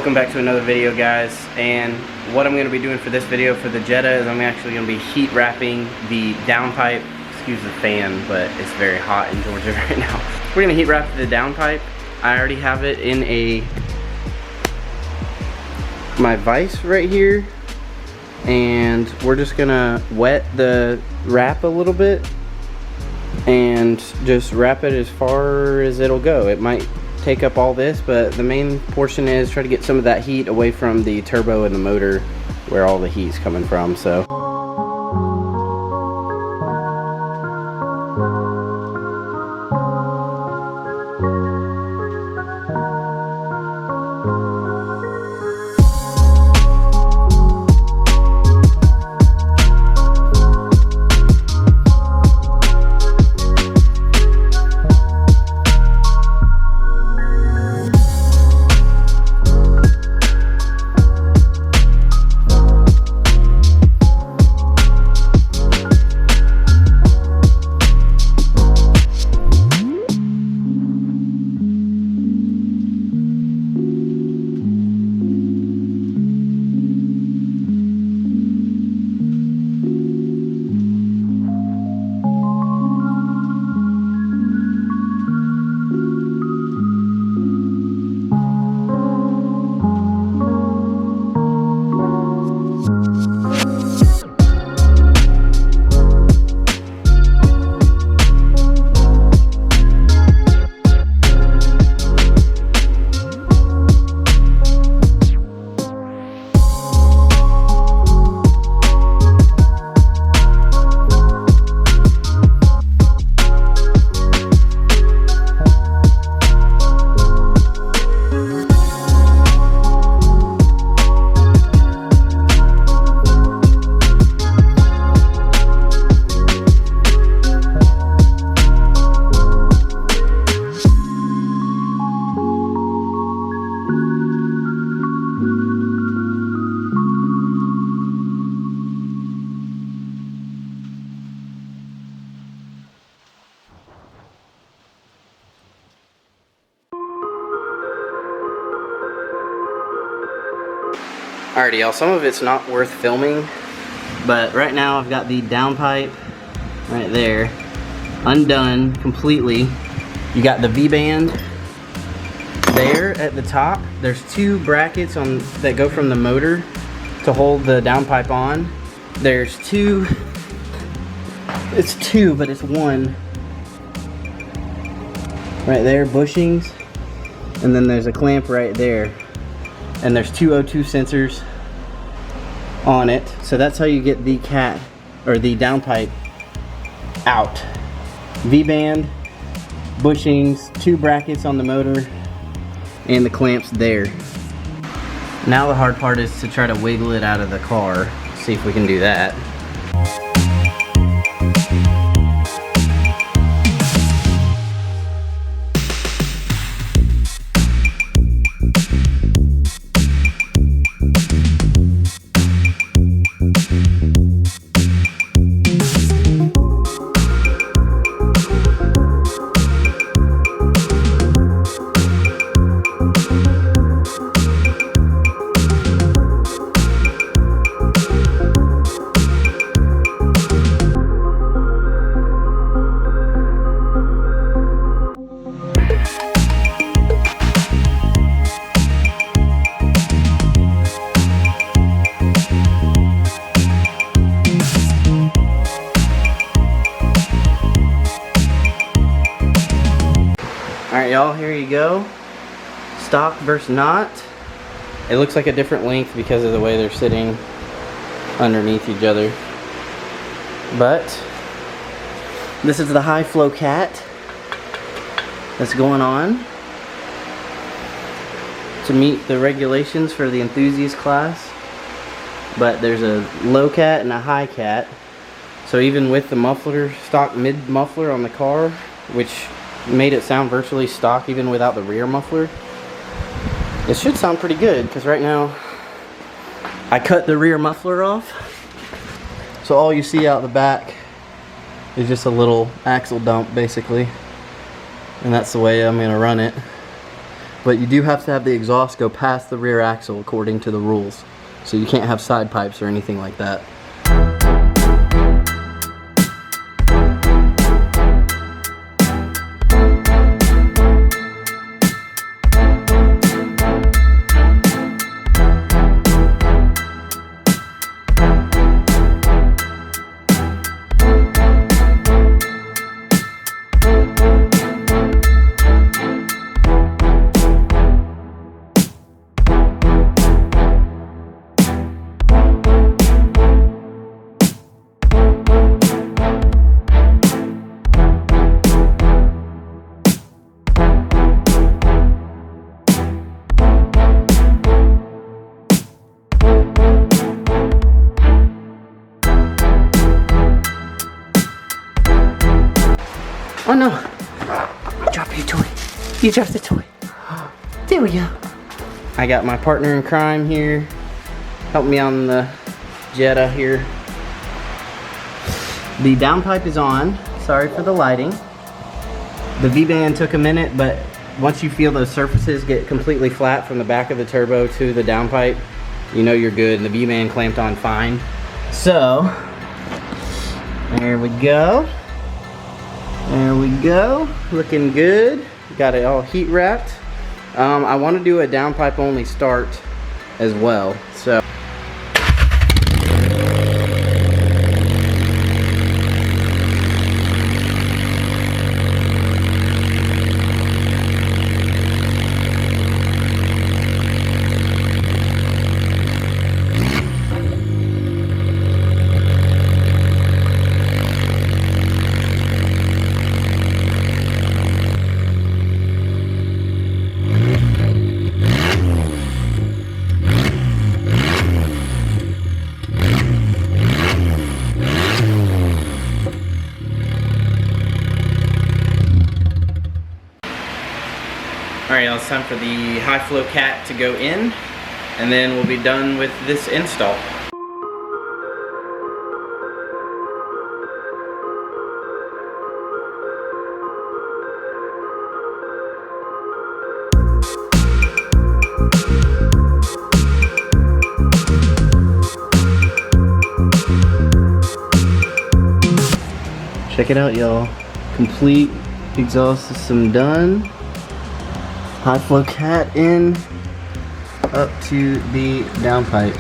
Welcome back to another video, guys. And what I'm going to be doing for this video for the Jetta is I'm actually going to be heat wrapping the downpipe. Excuse the fan, but it's very hot in Georgia right now. We're going to heat wrap the downpipe. I already have it in my vise right here, and we're just going to wet the wrap a little bit and just wrap it as far as it'll go. It might take up all this, but the main portion is try to get some of that heat away from the turbo and the motor where all the heat's coming from. So alrighty, y'all, some of it's not worth filming, but right now I've got the downpipe right there undone completely. You got the V-band there at the top. There's two brackets that go from the motor to hold the downpipe on. There's two, it's two, but it's one right there, bushings, and then there's a clamp right there. And there's two O2 sensors on it. So that's how you get the the downpipe out. V-band, bushings, two brackets on the motor, and the clamps there. Now the hard part is to try to wiggle it out of the car. See if we can do that. Alright, y'all, here you go. Stock versus not. It looks like a different length because of the way they're sitting underneath each other. But this is the high flow cat that's going on to meet the regulations for the enthusiast class. But there's a low cat and a high cat. So even with the muffler, stock mid muffler on the car, which made it sound virtually stock even without the rear muffler, it should sound pretty good, because right now I cut the rear muffler off, so all you see out the back is just a little axle dump basically, and that's the way I'm going to run it. But you do have to have the exhaust go past the rear axle according to the rules. So you can't have side pipes or anything like that. Oh no! Drop your toy. You dropped the toy. There we go. I got my partner in crime here. Help me on the Jetta here. The downpipe is on. Sorry for the lighting. The V-band took a minute, but once you feel those surfaces get completely flat from the back of the turbo to the downpipe, you know you're good, and the V-band clamped on fine. So, there we go. There we go, looking good. Got it all heat wrapped. I want to do a downpipe only start as well. So. Alright y'all, it's time for the high flow cat to go in, and then we'll be done with this install. Check it out y'all, complete exhaust system done. High flow cat in, up to the downpipe.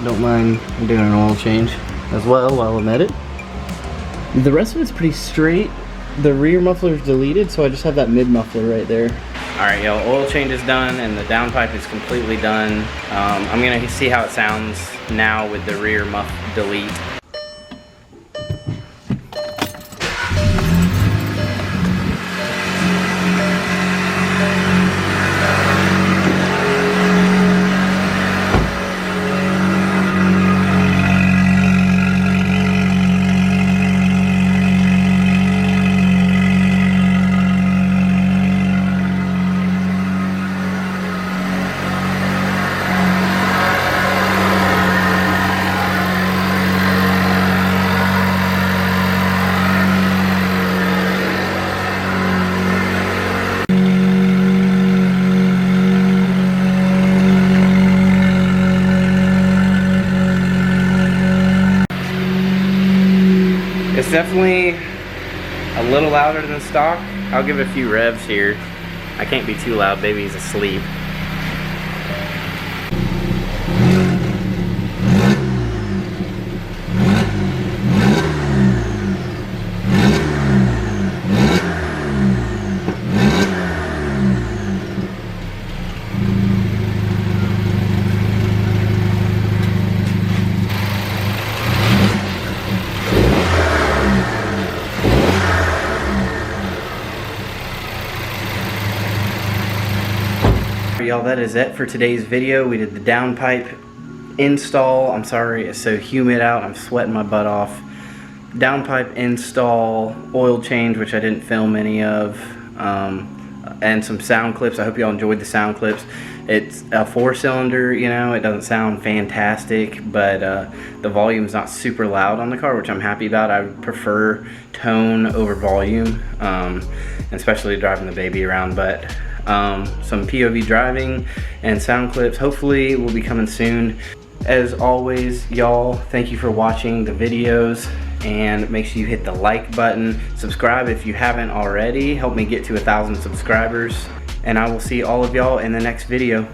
Don't mind doing an oil change as well while I'm at it. The rest of it's pretty straight. The rear muffler is deleted, so I just have that mid muffler right there. Alright y'all, oil change is done and the downpipe is completely done. I'm gonna see how it sounds now with the rear muff delete. It's definitely a little louder than stock. I'll give a few revs here. I can't be too loud, baby's asleep. Y'all, that is it for today's video. We did the downpipe install. I'm sorry it's so humid out, I'm sweating my butt off. Downpipe install, oil change, which I didn't film any of, and some sound clips. I hope y'all enjoyed the sound clips. It's a 4-cylinder, you know, it doesn't sound fantastic, but the volume's not super loud on the car, which I'm happy about. I would prefer tone over volume, especially driving the baby around, but some POV driving and sound clips. Hopefully will be coming soon. As always, y'all, thank you for watching the videos, and make sure you hit the like button, subscribe if you haven't already, help me get to 1,000 subscribers, and I will see all of y'all in the next video.